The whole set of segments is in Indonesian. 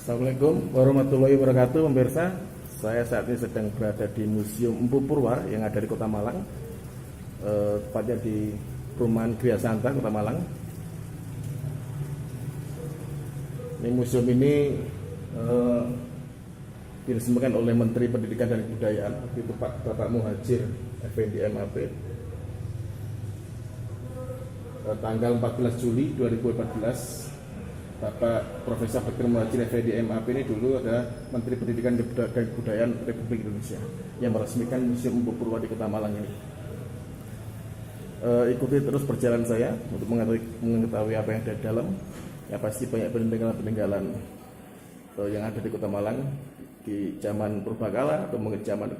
Assalamualaikum warahmatullahi wabarakatuh, pemirsa. Saya saat ini sedang berada di Museum Empu Purwa yang ada di Kota Malang, tepatnya di Perumahan Gria Santa, Kota Malang. Ini museum ini diresmikan oleh Menteri Pendidikan dan Kebudayaan, itu Bapak Muhadjir Effendi MAP, tanggal 14 Juli 2014. Bapak Profesor Dr. Muhadjir Effendi MAP ini dulu adalah Menteri Pendidikan dan Kebudayaan Republik Indonesia yang meresmikan Museum Empu Purwa di Kota Malang ini. Ikuti terus perjalanan saya untuk mengetahui apa yang ada di dalam. Ya pasti banyak peninggalan-peninggalan yang ada di Kota Malang di zaman purbakala atau mungkin zaman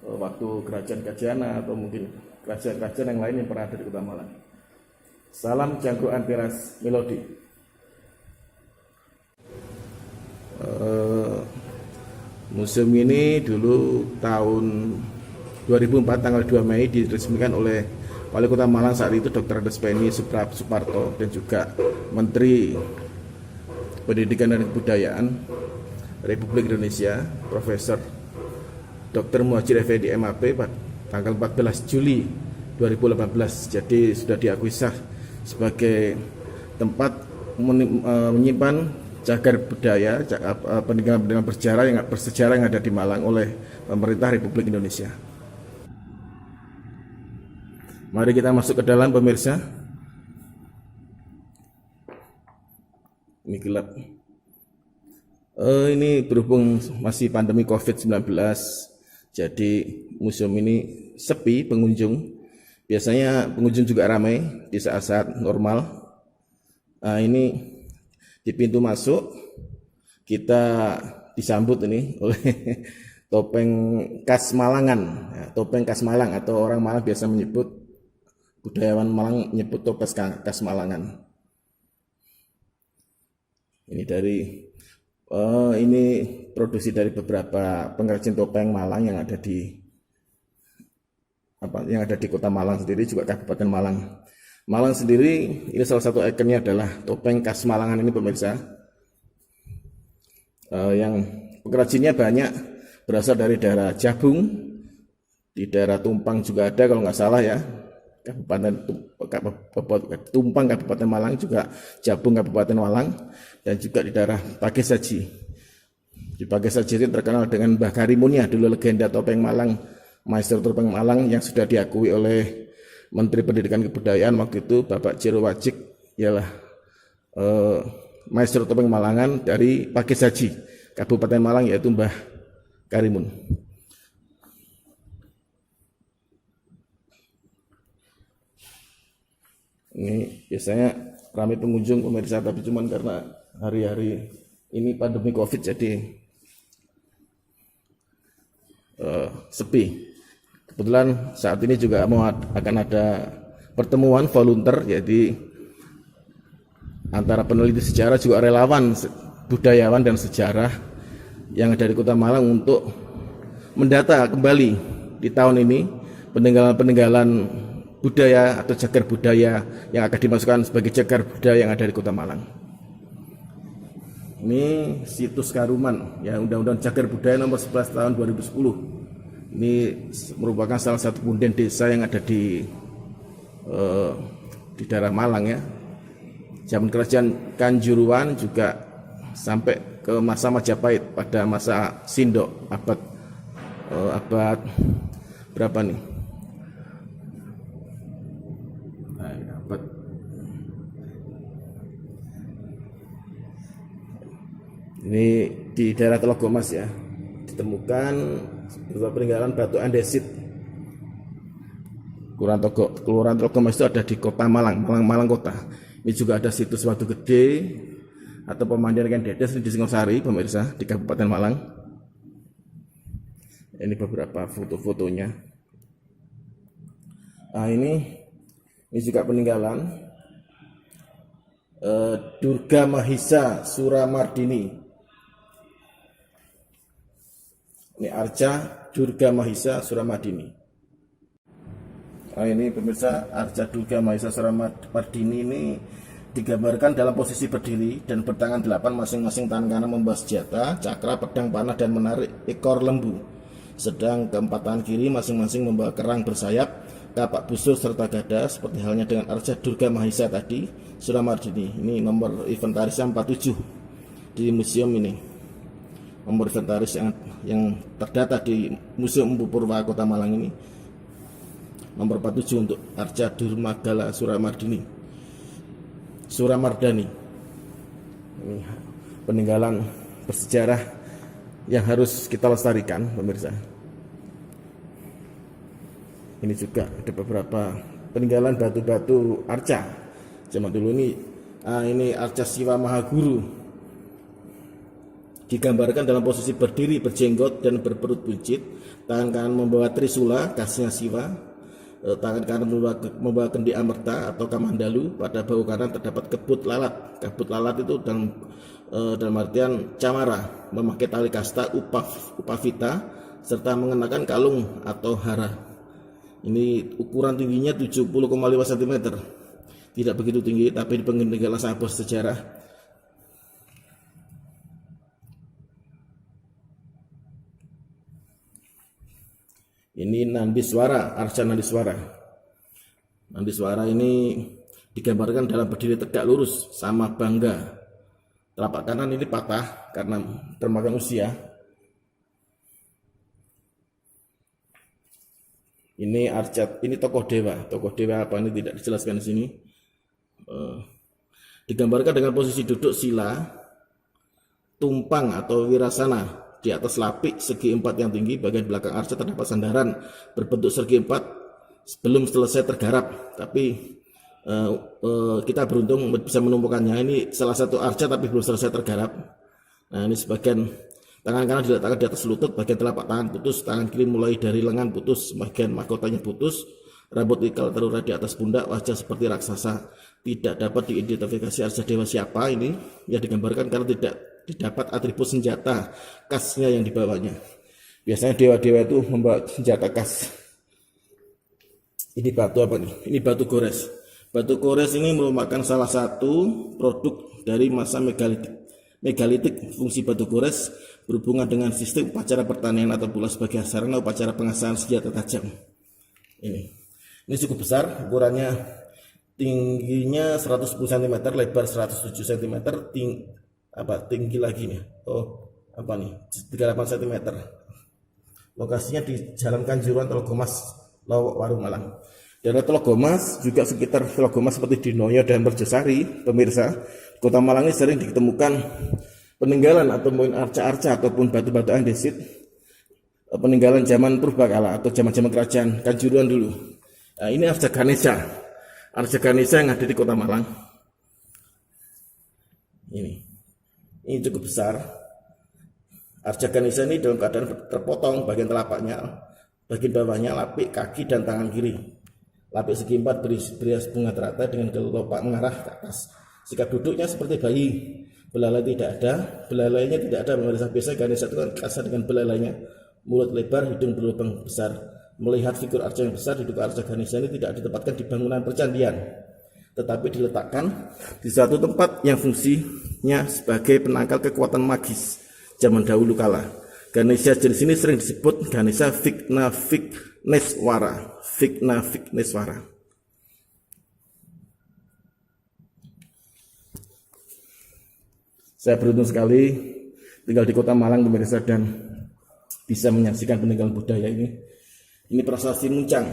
waktu Kerajaan Gajayana atau mungkin kerajaan-kerajaan yang lain yang pernah ada di Kota Malang. Salam Jangkruan Teras Melodi. Museum ini dulu tahun 2004 tanggal 2 Mei diresmikan oleh Wali Kota Malang saat itu Dr. Andes Penny Suparto dan juga Menteri Pendidikan dan Kebudayaan Republik Indonesia Profesor Dr. Muhadjir Effendi MAP tanggal 14 Juli 2018. Jadi sudah diakui sah sebagai tempat menyimpan cagar budaya, peninggalan bersejarah yang ada di Malang oleh pemerintah Republik Indonesia. Mari kita masuk ke dalam, pemirsa. Ini gelap. Ini berhubung masih pandemi COVID-19, jadi museum ini sepi pengunjung. Biasanya pengunjung juga ramai di saat-saat normal. Nah, ini di pintu masuk kita disambut ini oleh topeng khas Malangan, ya, topeng khas Malang atau orang Malang biasa menyebut, budayawan Malang menyebut topeng khas Malangan. Ini ini produksi dari beberapa pengrajin topeng Malang yang ada di Kota Malang sendiri, juga Kabupaten Malang. Malang sendiri ini salah satu ikonnya adalah topeng khas Malangan ini, pemirsa. Yang pengrajinnya banyak berasal dari daerah Jabung, di daerah Tumpang juga ada kalau nggak salah ya, Tumpang Kabupaten Malang, juga Jabung Kabupaten Malang, dan juga di daerah Pagesaji. Di Pagesaji ini terkenal dengan Mbah Karimunnya, dulu legenda topeng Malang, maestro topeng Malang yang sudah diakui oleh Menteri Pendidikan Kebudayaan waktu itu Bapak Jero Wajik, ialah maestro topeng Malangan dari Pagesaji, Kabupaten Malang, yaitu Mbah Karimun. Ini biasanya ramai pengunjung, pemirsa, tapi cuman karena hari-hari ini pandemi COVID jadi sepi. Kebetulan saat ini juga akan ada pertemuan volunteer, jadi antara peneliti sejarah juga relawan budayawan dan sejarah yang ada di Kota Malang untuk mendata kembali di tahun ini peninggalan-peninggalan budaya atau cagar budaya yang akan dimasukkan sebagai cagar budaya yang ada di Kota Malang. Ini situs Karuman, ya, Undang-Undang Cagar Budaya nomor 11 tahun 2010. Ini merupakan salah satu punden desa yang ada di daerah Malang ya. Zaman Kerajaan Kanjuruan juga sampai ke masa Majapahit pada masa Sindok abad berapa nih? Ini di daerah Telogomas ya, ditemukan beberapa peninggalan batu andesit. Kelurahan Telogomas itu ada di Kota Malang Kota. Ini juga ada situs Watu Gede atau pemandian ikan dedes di Singosari, pemirsa, di Kabupaten Malang. Ini beberapa foto-fotonya. Nah, ini juga peninggalan Durga Mahisa Suramardini. Ini arca Durga Mahisa Suramardini. Nah, ini pemirsa, arca Durga Mahisa Suramardini ini digambarkan dalam posisi berdiri dan bertangan 8, masing-masing tangan kanan membawa senjata, cakra, pedang, panah, dan menarik ekor lembu. Sedang keempat tangan kiri masing-masing membawa kerang bersayap, kapak busur, serta gada, seperti halnya dengan Arca Durga Mahisa tadi, Suramardini. Ini nomor inventaris 47 di museum ini. Nomor inventaris yang terdata di Museum Empu Purwa Kota Malang ini. Nomor 47 untuk Arca Durmagala Suramardani. Ini peninggalan bersejarah yang harus kita lestarikan, pemirsa. Ini juga ada beberapa peninggalan batu-batu arca zaman dulu ini arca Siwa Mahaguru, digambarkan dalam posisi berdiri, berjenggot dan berperut buncit. Tangan kanan membawa trisula, khasnya Siwa. Tangan kanan membawa kendi amerta atau kamandalu. Pada bahu kanan terdapat kebut lalat. Kebut lalat itu dalam artian camara, memakai tali kasta upavita, serta mengenakan kalung atau hara. Ini ukuran tingginya 70,5 cm. Tidak begitu tinggi, tapi di peninggalan sangat bersejarah. Ini Nandiswara, Arca Nandiswara. Nandiswara ini digambarkan dalam berdiri tegak lurus, sama bangga. Telapak kanan ini patah karena termakan usia. Ini arca, ini tokoh dewa. Tokoh dewa apa ini tidak dijelaskan di sini. Digambarkan dengan posisi duduk sila, tumpang atau wirasana. Di atas lapik segi 4 yang tinggi, bagian belakang arca terdapat sandaran berbentuk segi 4 sebelum selesai tergarap. Tapi kita beruntung bisa menemukannya. Ini salah satu arca tapi belum selesai tergarap. Nah, ini sebagian tangan kanan diletakkan di atas lutut, bagian telapak tangan putus, tangan kiri mulai dari lengan putus, bagian mahkotanya putus, rambut ikal terurai di atas pundak, wajah seperti raksasa. Tidak dapat diidentifikasi arca dewa siapa ini yang digambarkan karena tidak didapat atribut senjata khasnya yang dibawanya. Biasanya dewa-dewa itu membawa senjata khas. Ini batu apa nih? Ini batu gores. Batu gores ini merupakan salah satu produk dari masa megalitik. Fungsi batu gores berhubungan dengan sistem upacara pertanian atau pula sebagai sarana upacara pengasahan senjata tajam. Ini cukup besar, ukurannya tingginya 110 cm, lebar 107 cm, tinggi lagi nih. 38 cm. Lokasinya di Jalan Kanjuruhan, Telogomas, Lowok, Warung Malang. Daerah Telogomas juga sekitar Telogomas seperti di Noyo dan Merjosari, pemirsa. Kota Malang ini sering ditemukan peninggalan atau mungkin arca-arca ataupun batu-batu andesit peninggalan zaman purbakala atau zaman-zaman kerajaan Kanjuruhan dulu. Nah, ini Arca Ganesha. Arca Ganesha yang ada di Kota Malang. Ini cukup besar. Arca Ganesha ini dalam keadaan terpotong bagian telapaknya, bagian bawahnya lapik kaki dan tangan kiri. Lapik segi 4 berias bunga teratai dengan kelopak mengarah ke atas. Sikap duduknya seperti bayi. Belalai tidak ada, belalainya tidak ada. Biasa Ganesha itu kan kasar dengan belalainya. Mulut lebar, hidung berlubang besar. Melihat figur arca yang besar, diduga arca Ganesha ini tidak ditempatkan di bangunan percandian, tetapi diletakkan di satu tempat yang fungsinya sebagai penangkal kekuatan magis zaman dahulu kala. Ganesha jenis ini sering disebut Ganesha Vighnavigneswara. Saya beruntung sekali tinggal di Kota Malang, pemirsa, dan bisa menyaksikan peninggalan budaya ini. Ini prasasti Muncang.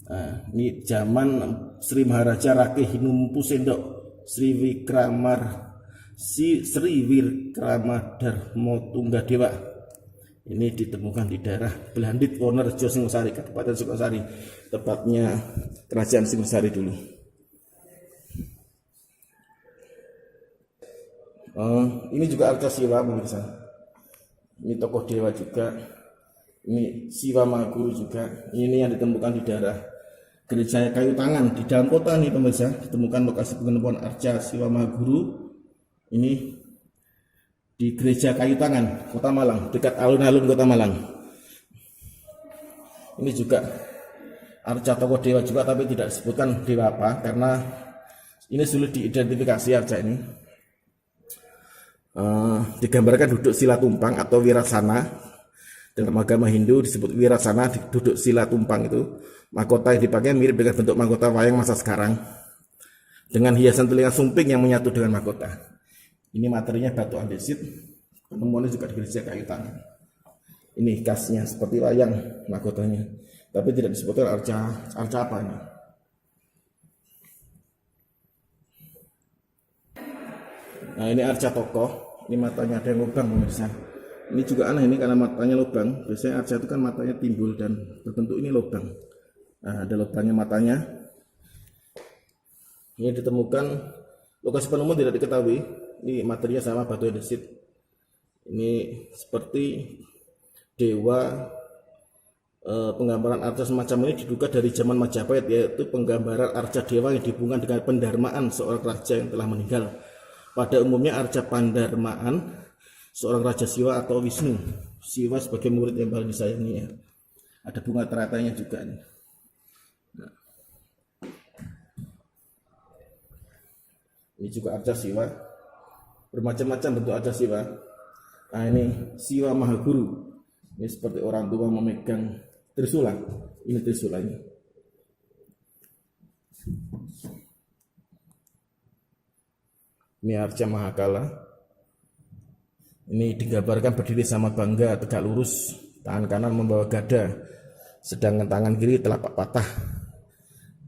Nah, ini zaman Sri Maharaja Rakeh Hinumpu Sendok Sri Wirkramadharma Tunggadewa. Ini ditemukan di daerah Belandit, Wonorejo, Singosari, Kabupaten Singosari, tepatnya Kerajaan Singosari dulu. Ini juga arca Siwa, pemirsa. Ini tokoh dewa juga. Ini Siwa Mahaguru juga. Ini yang ditemukan di daerah Gereja Kayu Tangan di dalam kota nih, pemirsa. Ditemukan lokasi penemuan arca Siwa Mahaguru ini di Gereja Kayu Tangan, Kota Malang, dekat alun-alun Kota Malang. Ini juga arca tokoh dewa juga, tapi tidak disebutkan dewa apa karena Ini sulit diidentifikasi arca ini. Digambarkan duduk sila tumpang atau wirasana. Dalam agama Hindu disebut wirasana, duduk sila tumpang itu. Mahkota yang dipakai mirip dengan bentuk mahkota wayang masa sekarang, dengan hiasan telinga sumping yang menyatu dengan mahkota. Ini materinya batu andesit, penemuannya juga di gereja kayu tangan. Ini khasnya seperti wayang mahkotanya, tapi tidak disebutkan arca apa ini. Nah, ini arca tokoh, ini matanya ada yang lubang pemirsa. Ini juga aneh ini karena matanya lubang. Biasanya arca itu kan matanya timbul dan berbentuk ini lubang. Nah, ada lubangnya matanya. Ini ditemukan, lokasi penemuan tidak diketahui. Ini materinya sama batu andesit. Ini seperti dewa. Penggambaran arca semacam ini diduga dari zaman Majapahit, yaitu penggambaran arca dewa yang dihubungkan dengan pendarmaan seorang raja yang telah meninggal. Pada umumnya arca pendarmaan seorang raja Siwa atau Wisnu. Siwa sebagai murid yang paling disayangi ya. Ada bunga teratanya juga nih. Nah. Ini juga arca Siwa. Bermacam-macam bentuk arca Siwa. Nah, ini Siwa Mahaguru. Ini seperti orang tua memegang trisula. Ini trisulanya. Ini arca Mahakala. Ini digambarkan berdiri sama bangga, tegak lurus, tangan kanan membawa gada, sedangkan tangan kiri telapak patah.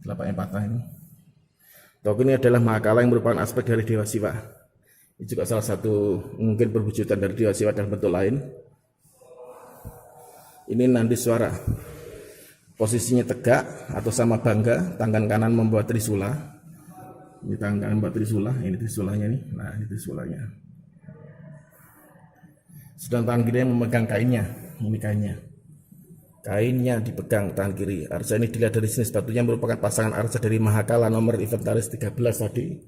Telapaknya patah ini. Token ini adalah Mahakala yang merupakan aspek dari Dewa Siwa. Ini juga salah satu mungkin perwujudan dari Dewa Siwa dalam bentuk lain. Ini Nandiswara. Posisinya tegak atau sama bangga, tangan kanan membawa trisula. Ini tangan kanan membawa trisula, ini trisulanya nih. Nah, ini trisulanya. Sedang tangan kiri yang memegang kainnya. Ini kainnya. Kainnya dipegang tangan kiri. Arca ini dilihat dari jenis batunya merupakan pasangan arca dari Mahakala nomor inventaris 13 tadi.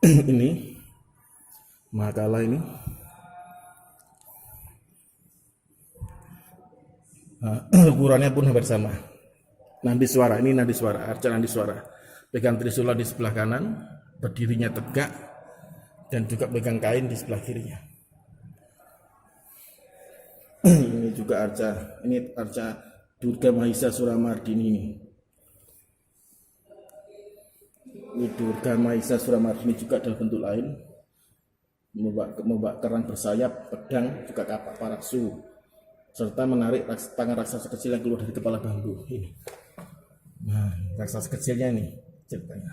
Ini Mahakala ini. Nah, ukurannya pun hampir sama. Nandiswara, ini Nandiswara, arca Nandiswara. Pegang trisula di sebelah kanan, berdirinya tegak, dan juga pegang kain di sebelah kirinya. Ini juga arca, ini arca Durga Mahisa Suramardini ini. Ini Durga Mahisa Suramardini juga dalam bentuk lain, membawa kerang bersayap, pedang, juga kapak paraksu, serta menarik tangan raksasa kecil yang keluar dari kepala bambu ini. Nah, raksasa kecilnya ini ceritanya.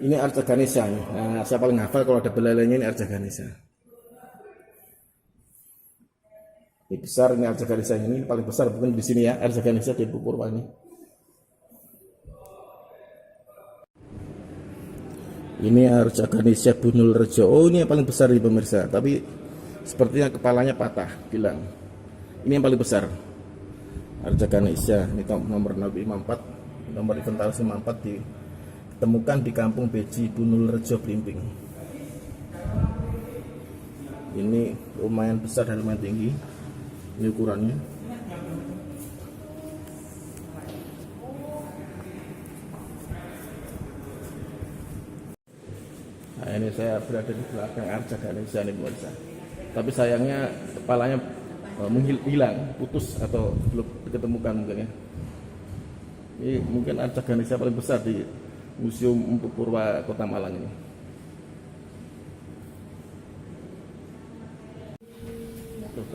Ini arca Ganesha. Nah, saya paling hafal kalau ada belalainya ini arca Ganesha. Ini besar, ini arca Ganesha ini paling besar bukan di sini ya, arca Ganesha di Purwa ini. Ini arca Ganesha Bunul Rejo. Oh, ini yang paling besar di pemirsa, tapi sepertinya kepalanya patah, bilang. Ini yang paling besar. Arca Ganesha, ini nomor 054, nomor inventaris 54 ditemukan di Kampung Beji Bunul Rejo Blimbing. Ini lumayan besar dan lumayan tinggi. Ini ukurannya. Nah, ini saya berada di belakang arca Ganesha ini pemirsa. Tapi sayangnya kepalanya hilang, putus atau belum diketemukan mungkin ya. Ini mungkin arca Ganesha paling besar di Museum Empu Purwa Kota Malang ini.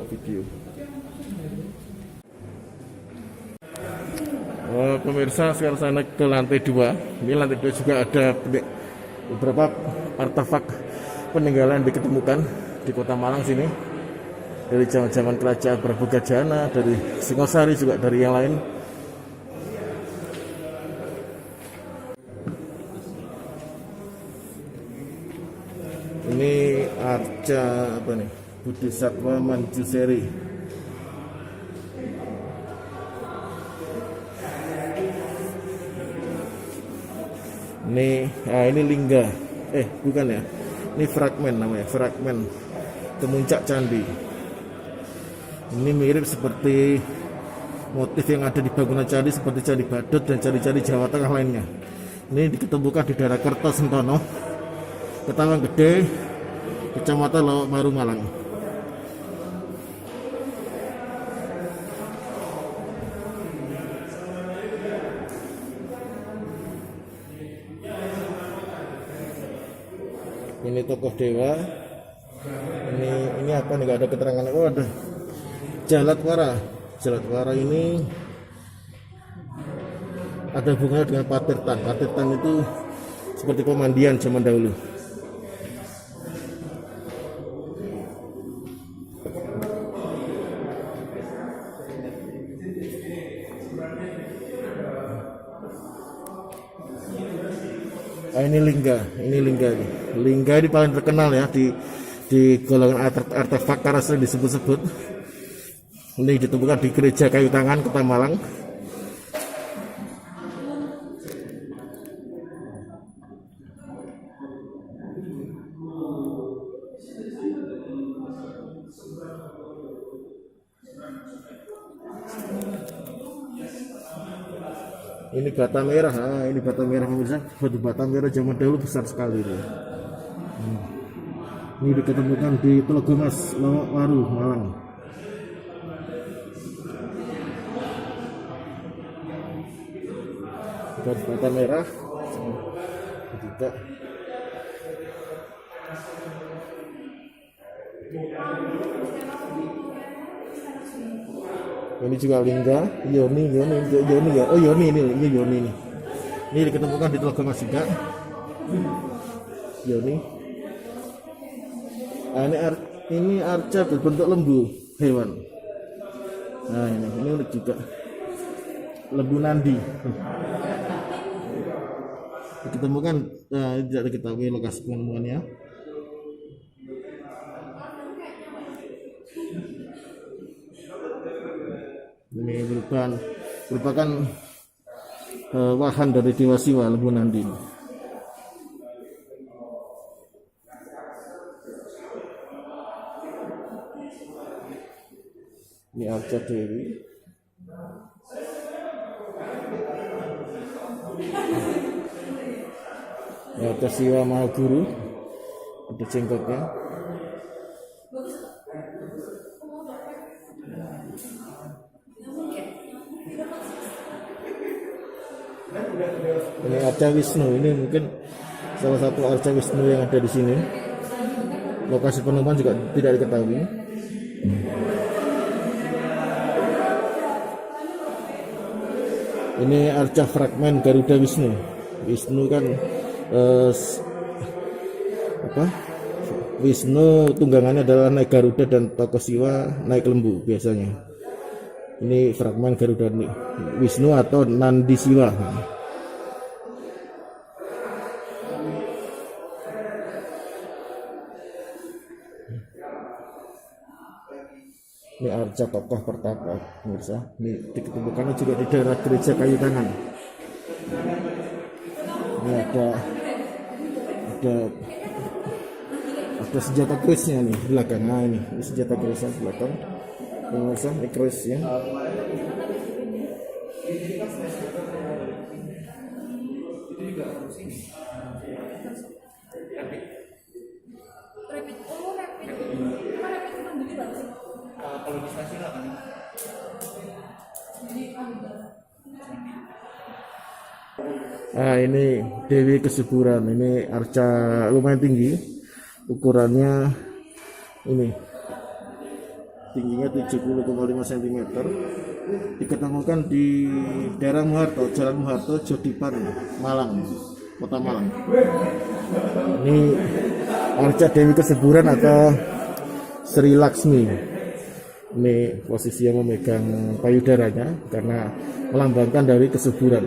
Video. Pemirsa, sekarang saya naik ke lantai 2. Ini lantai 2 juga ada beberapa artefak peninggalan diketemukan di Kota Malang sini. Dari zaman-zaman kerajaan Prabu Gajana, dari Singosari juga dari yang lain. Ini arca apa nih? Bodhisattva Manjuseri. Ini lingga. Bukan ya. Ini fragmen namanya, fragmen kemuncak candi. Ini mirip seperti motif yang ada di bangunan candi seperti Candi Badut dan candi-candi Jawa Tengah lainnya. Ini diketemukan di daerah Kertosentono, Ketawang Gede, Kecamatan Lawak Maru, Malang. Ini tokoh dewa. Ini apa nih? Gak ada keterangan. Oh, ada Jalatwara. Jalatwara ini ada hubungannya dengan Patirtan. Patirtan itu seperti pemandian zaman dahulu. Ini lingga. Lingga ini paling terkenal ya di golongan artefak karena sering disebut-sebut. Ini ditemukan di Gereja Kayu Tangan, Kota Malang. Ini bata merah, ini bata merah pemirsa. Bata merah zaman dahulu besar sekali ini. Ini diketemukan di Telogomas, Lawak Maru, Malang. Dan bata merah juga. Ini juga lingga, Yoni ya. Oh Yoni ini Yoni ini. Ini diketemukan di Telogomas juga. Yoni. Ini arca berbentuk lembu hewan. Nah ini unik juga. Lembu Nandi. Diketemukan, tidak diketahui lokasi penemuannya. Ini merupakan wahan dari Dewa Siwa, Lembu Nandi. Ini arca Dewi. Ini arca Siwa Mahaguru. Ada jengkotnya. Ini arca Wisnu. Ini mungkin salah satu arca Wisnu yang ada di sini. Lokasi penemuan juga tidak diketahui. Ini arca fragmen Garuda Wisnu. Wisnu kan Wisnu tunggangannya adalah naik Garuda dan tokoh Siwa naik lembu biasanya. Ini fragmen Garuda Wisnu atau Nandi Siwa. Ini arca tokoh pertapa, pemirsa. Ini diketemukannya juga di daerah Gereja Kayu Tangan. Ini ada senjata kerisnya nih di belakang. Nah ini senjata kerisnya di belakang. Pemirsa, ini kerisnya. Kalau di stasiun apa nih? Nah ini Dewi Kesuburan. Ini arca lumayan tinggi. Ukurannya ini tingginya 70,5 cm. Diketemukan di daerah Muharto, Jalan Muharto, Jodipan, Malang, Kota Malang. Ini arca Dewi Kesuburan atau Sri Laksmi. Ini posisinya memegang payudaranya karena melambangkan dari kesuburan.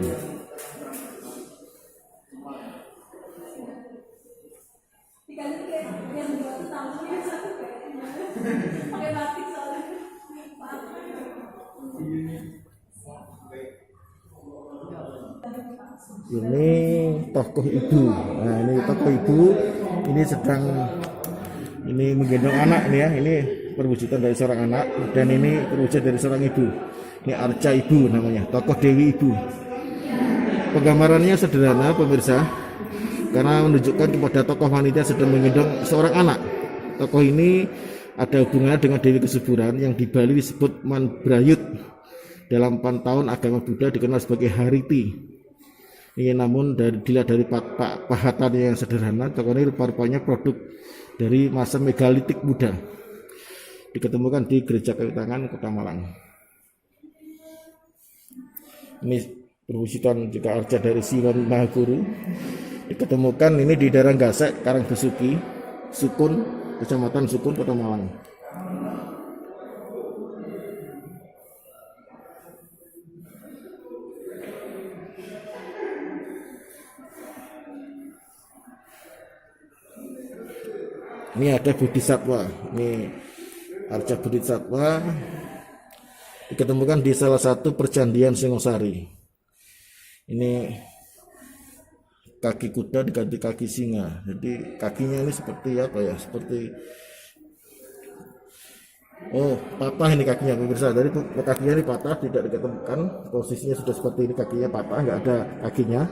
Ini tokoh ibu. Nah ini tokoh ibu. Ini sedang menggendong anak nih ya. Ini perwujudan dari seorang anak dan ini perwujudan dari seorang ibu. Ini Arca Ibu namanya, tokoh Dewi Ibu. Penggambarannya sederhana pemirsa, karena menunjukkan kepada tokoh wanita sedang menggendong seorang anak. Tokoh ini ada hubungannya dengan Dewi Kesuburan yang di Bali disebut Manbrayut. Dalam pantauan agama Buddha dikenal sebagai Hariti. Ini namun dilihat dari pahatannya yang sederhana, tokoh ini rupa-rupanya produk dari masa megalitik Buddha. Diketemukan di Gereja Kayu Tangan, Kota Malang. Ini perwujudan juga arca dari Siwan Mahaguru. Diketemukan ini di daerah Gasek, Karangbesuki, Sukun, Kecamatan Sukun, Kota Malang. Ini ada Bodhisattva. Ini arca Bodhisattva diketemukan di salah satu percandian Singosari. Ini kaki kuda diganti kaki singa. Jadi kakinya ini seperti apa ya? Seperti patah ini kakinya pemirsa. Dari kakinya ini patah, tidak diketemukan. Posisinya sudah seperti ini, kakinya patah, nggak ada kakinya.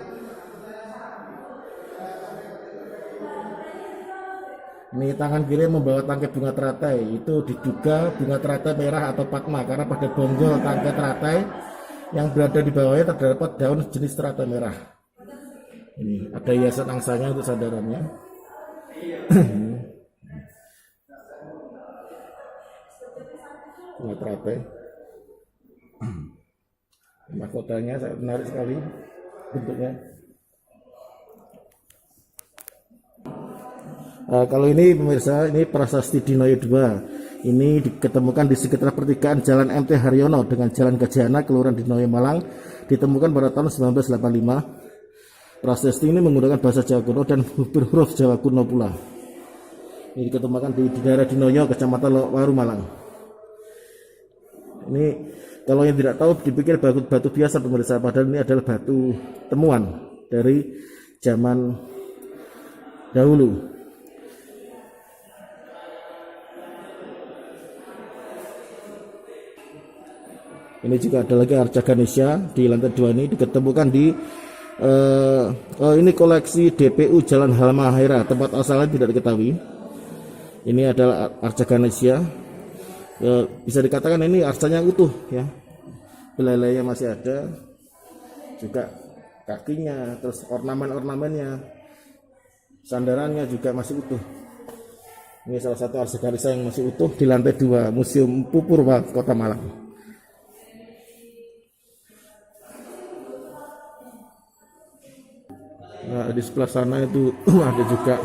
Ini tangan kiri membawa tangkai bunga teratai, itu diduga bunga teratai merah atau padma, karena pada bonggol tangkai teratai yang berada di bawahnya terdapat daun jenis teratai merah. Ini ada hiasan angsanya untuk sandarannya. Bunga teratai. Mahkotanya sangat menarik sekali bentuknya. Kalau ini pemirsa, ini prasasti Dinoyo 2. Ini diketemukan di sekitar pertigaan Jalan MT Haryono dengan Jalan Gajahana, Kelurahan Dinoyo Malang. Ditemukan pada tahun 1985. Prasasti ini menggunakan bahasa Jawa kuno dan berhuruf Jawa kuno pula. Ini diketemukan di daerah Dinoyo, Kecamatan Waru, Malang. Ini kalau yang tidak tahu dipikir batu biasa pemirsa, padahal ini adalah batu temuan dari zaman dahulu. Ini juga ada lagi arca Ganesha di lantai 2 ini diketemukan di ini koleksi DPU Jalan Halmahera, tempat asalnya tidak diketahui. Ini adalah arca Ganesha. Bisa dikatakan ini arcanya utuh ya. Belalainya masih ada. Juga kakinya, terus ornamen-ornamennya, sandarannya juga masih utuh. Ini salah satu arca Ganesha yang masih utuh di lantai 2 Museum Pupurwa, Kota Malang. Nah, di sebelah sana itu ada juga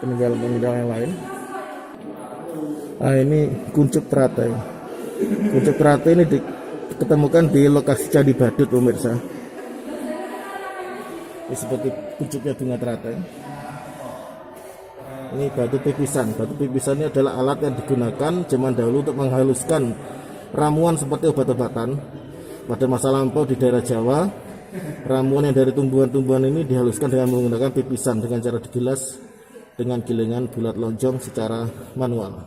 peninggalan-peninggalan yang lain. Nah, ini kuncup teratai. Kuncup teratai ini diketemukan di lokasi Candi Badut pemirsa. Ini seperti kuncupnya bunga teratai. Ini batu pipisan. Batu pipisan ini adalah alat yang digunakan zaman dahulu untuk menghaluskan ramuan seperti obat-obatan. Pada masa lampau di daerah Jawa, ramuan yang dari tumbuhan-tumbuhan ini dihaluskan dengan menggunakan pipisan dengan cara digilas dengan gilingan bulat lonjong secara manual.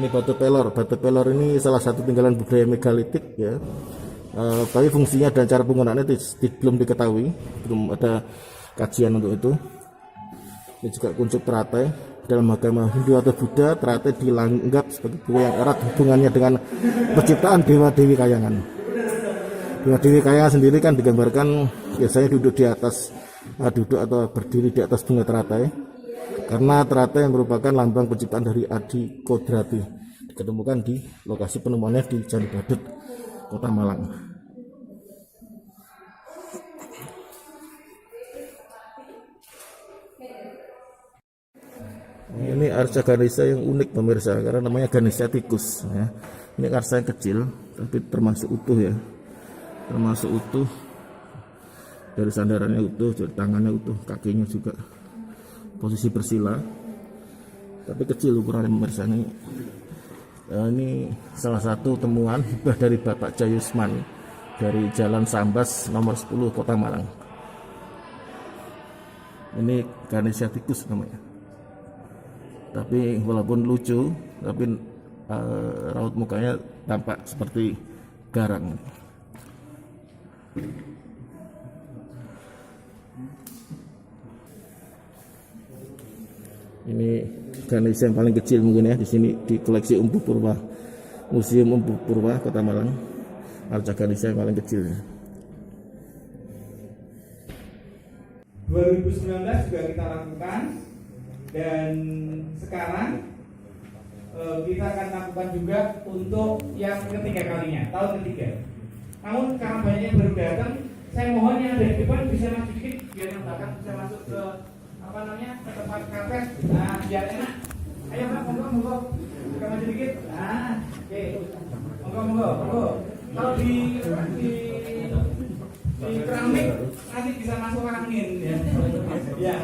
Ini batu pelor. Batu pelor ini salah satu tinggalan budaya megalitik ya. Tapi fungsinya dan cara penggunaannya belum diketahui, belum ada kajian untuk itu. Ini juga kuncup teratai. Dalam agama Hindu atau Buddha, teratai dianggap sebagai buku yang erat hubungannya dengan penciptaan dewa-dewi kayangan. Dewa-dewi kayangan sendiri kan digambarkan biasanya duduk di atas, duduk atau berdiri di atas bunga teratai, karena teratai yang merupakan lambang penciptaan dari Adi Kodrati. Diketemukan di lokasi penemuannya di Candi Badut, Kota Malang. Ini arca Ganesha yang unik pemirsa, karena namanya Ganesha tikus ya. Ini arca yang kecil tapi termasuk utuh ya, termasuk utuh, dari sandarannya utuh, dari tangannya utuh, kakinya juga posisi bersila, tapi kecil ukurannya pemirsa. Ini salah satu temuan hibah dari Bapak Jayusman dari Jalan Sambas nomor 10 Kota Malang. Ini Ganesha tikus namanya. Tapi walaupun lucu, tapi raut mukanya tampak seperti garang. Ini ganesha yang paling kecil mungkin ya di sini di koleksi Empu Purwa, Museum Empu Purwa Kota Malang. Arca ganesha yang paling kecil. 2019 juga kita lakukan, dan sekarang kita akan lakukan juga untuk yang ketiga kalinya, tahun ketiga. Namun karena banyak yang baru datang, saya mohon yang dari depan bisa maju dikit biar yang belakang bisa masuk ke ke tempat karpet. Nah, biar enak. Ayo Pak, monggo. Buka maju dikit. Nah, oke. Monggo. Kalau di keramik nanti bisa masuk angin ya. Ya.